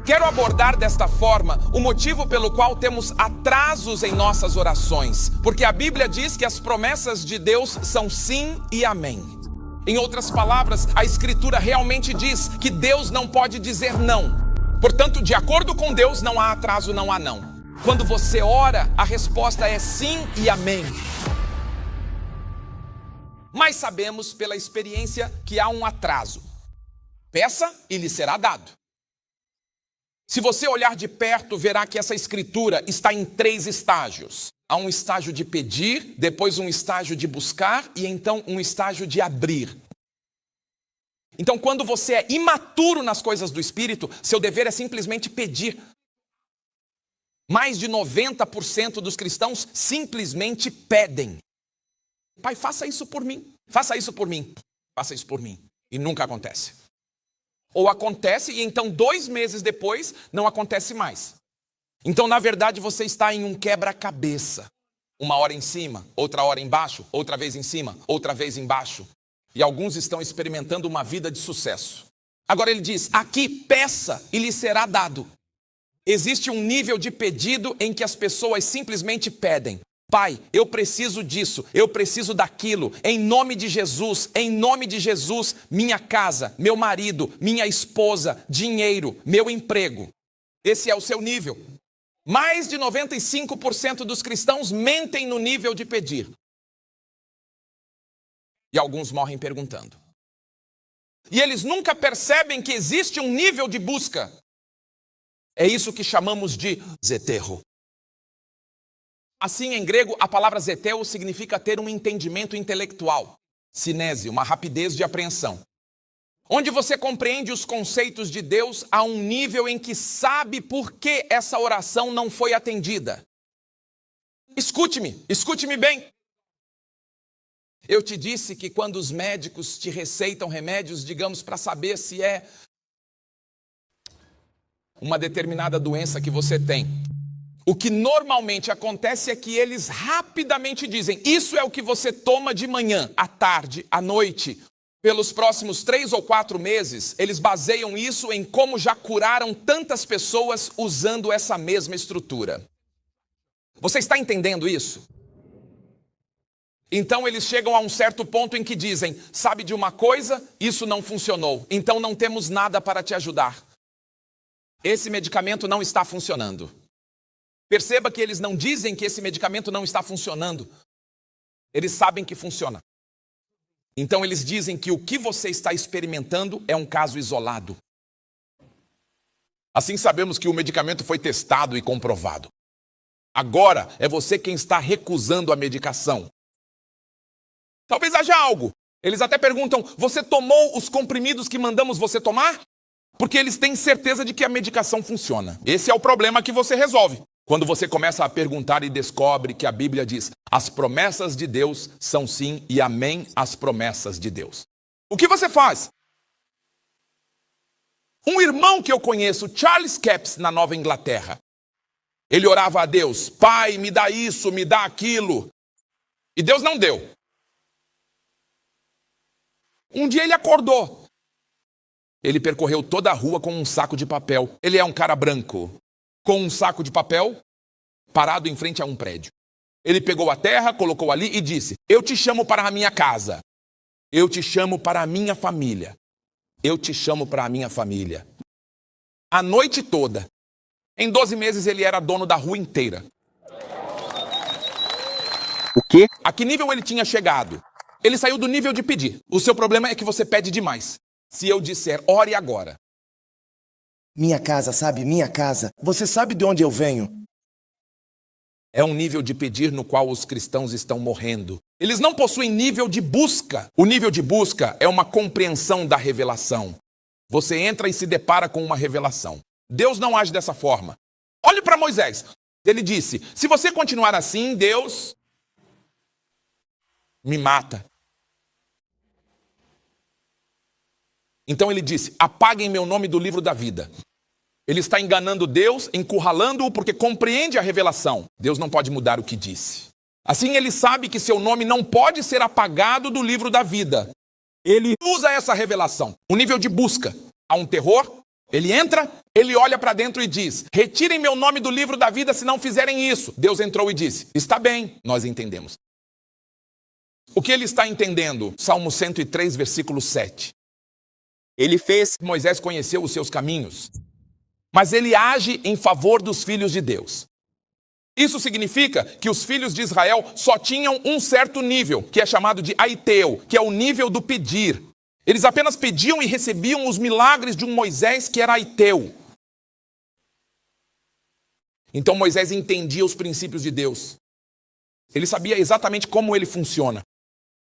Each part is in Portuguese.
Quero abordar desta forma o motivo pelo qual temos atrasos em nossas orações, porque a Bíblia diz que as promessas de Deus são sim e amém. Em outras palavras, a Escritura realmente diz que Deus não pode dizer não. Portanto, de acordo com Deus, não há atraso, não há não. Quando você ora, a resposta é sim e amém. Mas sabemos pela experiência que há um atraso. Peça e lhe será dado. Se você olhar de perto, verá que essa escritura está em 3 estágios. Há um estágio de pedir, depois um estágio de buscar e então um estágio de abrir. Então, quando você é imaturo nas coisas do Espírito, seu dever é simplesmente pedir. Mais de 90% dos cristãos simplesmente pedem. Pai, faça isso por mim, faça isso por mim, faça isso por mim. E nunca acontece. Ou acontece e então 2 meses depois não acontece mais. Então, na verdade, você está em um quebra-cabeça. Uma hora em cima, outra hora embaixo, outra vez em cima, outra vez embaixo. E alguns estão experimentando uma vida de sucesso. Agora ele diz, aqui peça e lhe será dado. Existe um nível de pedido em que as pessoas simplesmente pedem. Pai, eu preciso disso, eu preciso daquilo, em nome de Jesus, minha casa, meu marido, minha esposa, dinheiro, meu emprego. Esse é o seu nível. Mais de 95% dos cristãos mentem no nível de pedir. E alguns morrem perguntando. E eles nunca percebem que existe um nível de busca. É isso que chamamos de zetero. Assim, em grego, a palavra zeteo significa ter um entendimento intelectual. Cinese, uma rapidez de apreensão. Onde você compreende os conceitos de Deus a um nível em que sabe por que essa oração não foi atendida. Escute-me bem. Eu te disse que quando os médicos te receitam remédios, digamos, para saber se é uma determinada doença que você tem, o que normalmente acontece é que eles rapidamente dizem, isso é o que você toma de manhã, à tarde, à noite. Pelos próximos 3 ou 4 meses, eles baseiam isso em como já curaram tantas pessoas usando essa mesma estrutura. Você está entendendo isso? Então eles chegam a um certo ponto em que dizem, sabe de uma coisa? Isso não funcionou, então não temos nada para te ajudar. Esse medicamento não está funcionando. Perceba que eles não dizem que esse medicamento não está funcionando. Eles sabem que funciona. Então eles dizem que o que você está experimentando é um caso isolado. Assim sabemos que o medicamento foi testado e comprovado. Agora é você quem está recusando a medicação. Talvez haja algo. Eles até perguntam, você tomou os comprimidos que mandamos você tomar? Porque eles têm certeza de que a medicação funciona. Esse é o problema que você resolve. Quando você começa a perguntar e descobre que a Bíblia diz, as promessas de Deus são sim e amém as promessas de Deus. O que você faz? Um irmão que eu conheço, Charles Capps, na Nova Inglaterra. Ele orava a Deus, Pai, me dá isso, me dá aquilo. E Deus não deu. Um dia ele acordou. Ele percorreu toda a rua com um saco de papel. Ele é um cara branco. Com um saco de papel, parado em frente a um prédio. Ele pegou a terra, colocou ali e disse, eu te chamo para a minha casa. Eu te chamo para a minha família. Eu te chamo para a minha família. A noite toda. Em 12 meses ele era dono da rua inteira. O quê? A que nível ele tinha chegado? Ele saiu do nível de pedir. O seu problema é que você pede demais. Se eu disser, ore agora. Minha casa, sabe? Minha casa. Você sabe de onde eu venho? É um nível de pedir no qual os cristãos estão morrendo. Eles não possuem nível de busca. O nível de busca é uma compreensão da revelação. Você entra e se depara com uma revelação. Deus não age dessa forma. Olhe para Moisés. Ele disse, se você continuar assim, Deus me mata. Então ele disse, apaguem meu nome do livro da vida. Ele está enganando Deus, encurralando-o porque compreende a revelação. Deus não pode mudar o que disse. Assim ele sabe que seu nome não pode ser apagado do livro da vida. Ele usa essa revelação. Um nível de busca. Há um terror, Ele entra, ele olha para dentro e diz: retirem meu nome do livro da vida se não fizerem isso. Deus entrou e disse: está bem, nós entendemos. O que ele está entendendo? Salmo 103, versículo 7. Ele fez. Moisés conheceu os seus caminhos, mas ele age em favor dos filhos de Deus. Isso significa que os filhos de Israel só tinham um certo nível, que é chamado de aiteu, que é o nível do pedir. Eles apenas pediam e recebiam os milagres de um Moisés que era aiteu. Então Moisés entendia os princípios de Deus. Ele sabia exatamente como ele funciona.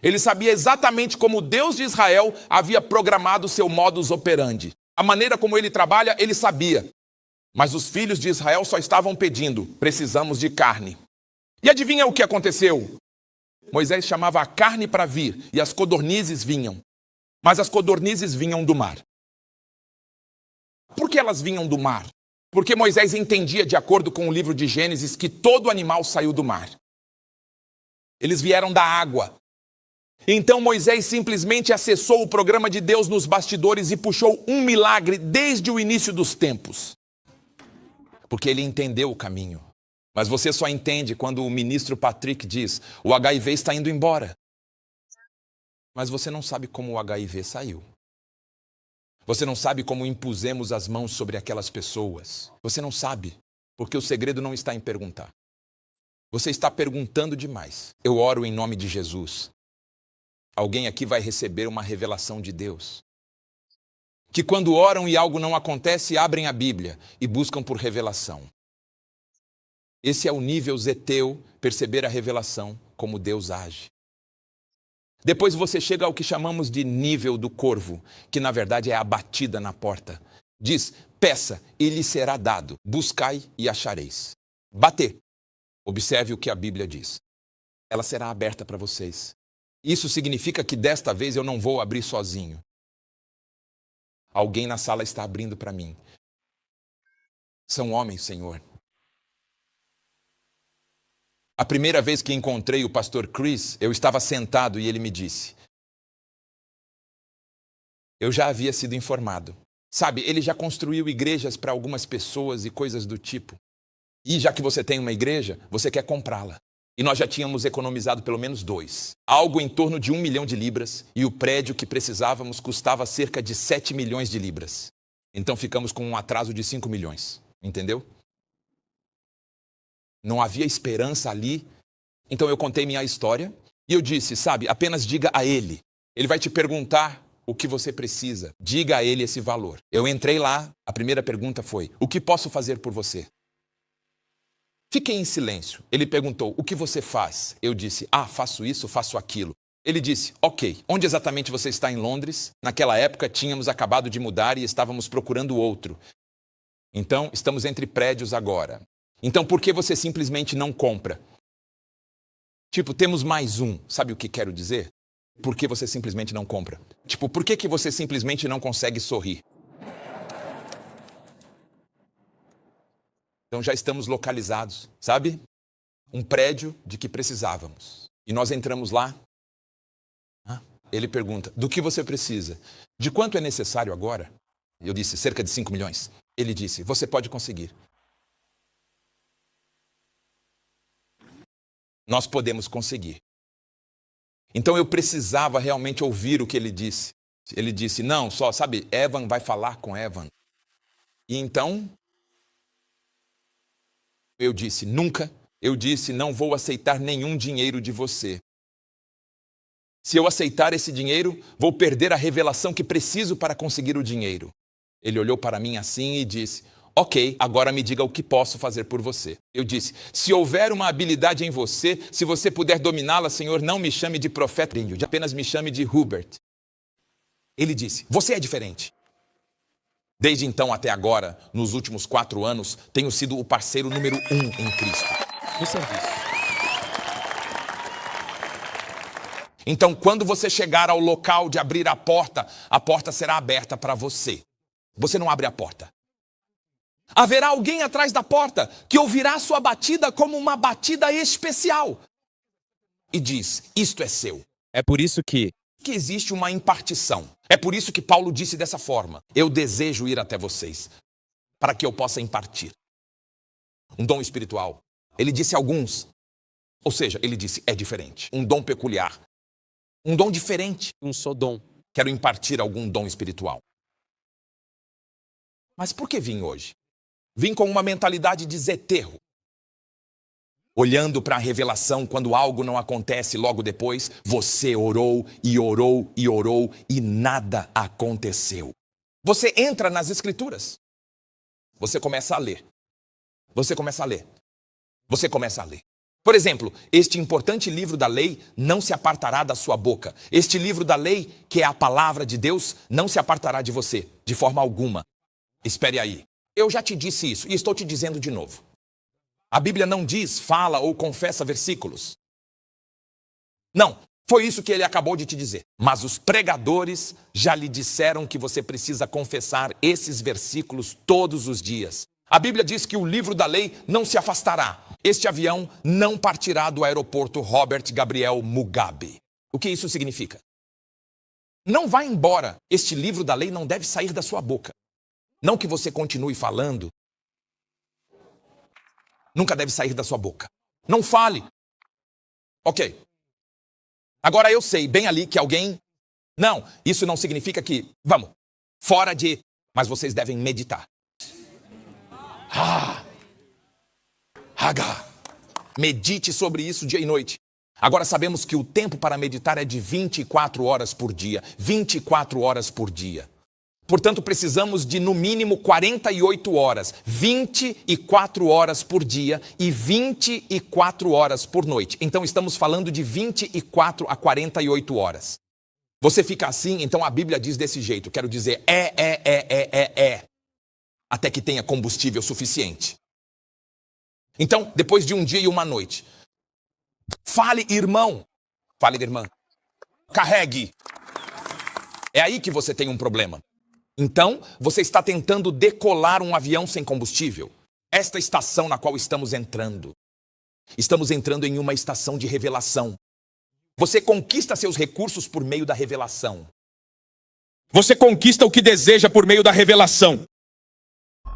Ele sabia exatamente como o Deus de Israel havia programado seu modus operandi. A maneira como ele trabalha, ele sabia. Mas os filhos de Israel só estavam pedindo: precisamos de carne. E adivinha o que aconteceu? Moisés chamava a carne para vir e as codornizes vinham. Mas as codornizes vinham do mar. Por que elas vinham do mar? Porque Moisés entendia, de acordo com o livro de Gênesis, que todo animal saiu do mar. Eles vieram da água. Então Moisés simplesmente acessou o programa de Deus nos bastidores e puxou um milagre desde o início dos tempos. Porque ele entendeu o caminho. Mas você só entende quando o ministro Patrick diz: o HIV está indo embora. Mas você não sabe como o HIV saiu. Você não sabe como impusemos as mãos sobre aquelas pessoas. Você não sabe, porque o segredo não está em perguntar. Você está perguntando demais. Eu oro em nome de Jesus. Alguém aqui vai receber uma revelação de Deus. Que quando oram e algo não acontece, abrem a Bíblia e buscam por revelação. Esse é o nível zeteu, perceber a revelação, como Deus age. Depois você chega ao que chamamos de nível do corvo, que na verdade é a batida na porta. Diz: peça e lhe será dado, buscai e achareis. Bater. Observe o que a Bíblia diz. Ela será aberta para vocês. Isso significa que desta vez eu não vou abrir sozinho. Alguém na sala está abrindo para mim. São homens, Senhor. A primeira vez que encontrei o pastor Chris, eu estava sentado e ele me disse: eu já havia sido informado. Sabe, ele já construiu igrejas para algumas pessoas e coisas do tipo. E já que você tem uma igreja, você quer comprá-la. E nós já tínhamos economizado pelo menos 2. Algo em torno de 1 milhão de libras. E o prédio que precisávamos custava cerca de 7 milhões de libras. Então ficamos com um atraso de 5 milhões. Entendeu? Não havia esperança ali. Então eu contei minha história. E eu disse: sabe, apenas diga a ele. Ele vai te perguntar o que você precisa. Diga a ele esse valor. Eu entrei lá. A primeira pergunta foi: o que posso fazer por você? Fiquei em silêncio. Ele perguntou: o que você faz? Eu disse: faço isso, faço aquilo. Ele disse: ok, onde exatamente você está em Londres? Naquela época tínhamos acabado de mudar e estávamos procurando outro. Então, estamos entre prédios agora. Então, por que você simplesmente não compra? Tipo, temos mais um. Sabe o que quero dizer? Por que você simplesmente não compra? Tipo, por que você simplesmente não consegue sorrir? Então já estamos localizados, sabe? Um prédio de que precisávamos. E nós entramos lá. Ele pergunta: do que você precisa? De quanto é necessário agora? Eu disse: cerca de 5 milhões. Ele disse: você pode conseguir. Nós podemos conseguir. Então eu precisava realmente ouvir o que ele disse. Ele disse: não, só, sabe, Evan vai falar com Evan. E então eu disse: nunca. Eu disse: não vou aceitar nenhum dinheiro de você. Se eu aceitar esse dinheiro, vou perder a revelação que preciso para conseguir o dinheiro. Ele olhou para mim assim e disse: ok, agora me diga o que posso fazer por você. Eu disse: se houver uma habilidade em você, se você puder dominá-la, Senhor, não me chame de profeta, apenas me chame de Hubert. Ele disse: você é diferente. Desde então até agora, nos últimos 4 anos, tenho sido o parceiro número 1 em Cristo. No serviço. Então, quando você chegar ao local de abrir a porta será aberta para você. Você não abre a porta. Haverá alguém atrás da porta que ouvirá sua batida como uma batida especial. E diz: isto é seu. É por isso que que existe uma impartição. É por isso que Paulo disse dessa forma: eu desejo ir até vocês, para que eu possa impartir um dom espiritual. Ele disse alguns, ou seja, ele disse é diferente, um dom peculiar, um dom diferente. um só dom. Quero impartir algum dom espiritual. Mas por que vim hoje? Vim com uma mentalidade de zeterro, olhando para a revelação quando algo não acontece logo depois. Você orou e orou e orou e nada aconteceu. Você entra nas escrituras, você começa a ler, você começa a ler, você começa a ler. Por exemplo, este importante livro da lei não se apartará da sua boca. Este livro da lei, que é a palavra de Deus, não se apartará de você, de forma alguma. Espere aí. Eu já te disse isso e estou te dizendo de novo. A Bíblia não diz, fala ou confessa versículos. Não, foi isso que ele acabou de te dizer. Mas os pregadores já lhe disseram que você precisa confessar esses versículos todos os dias. A Bíblia diz que o livro da lei não se afastará. Este avião não partirá do aeroporto Robert Gabriel Mugabe. O que isso significa? Não vá embora. Este livro da lei não deve sair da sua boca. Não que você continue falando. Nunca deve sair da sua boca. Não fale. Ok. Agora eu sei bem ali que alguém... Não, isso não significa que... Vamos, fora de... Mas vocês devem meditar. Medite sobre isso dia e noite. Agora sabemos que o tempo para meditar é de 24 horas por dia. 24 horas por dia. Portanto, precisamos de no mínimo 48 horas. 24 horas por dia e 24 horas por noite. Então estamos falando de 24 a 48 horas. Você fica assim, então a Bíblia diz desse jeito. Quero dizer, até que tenha combustível suficiente. Então, depois de um dia e uma noite, fale, irmão. Fale, irmã. Carregue. É aí que você tem um problema. Então, você está tentando decolar um avião sem combustível. Esta estação na qual estamos entrando. Estamos entrando em uma estação de revelação. Você conquista seus recursos por meio da revelação. Você conquista o que deseja por meio da revelação.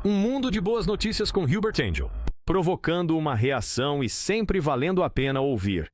Um mundo de boas notícias com Hubert Angel, provocando uma reação e sempre valendo a pena ouvir.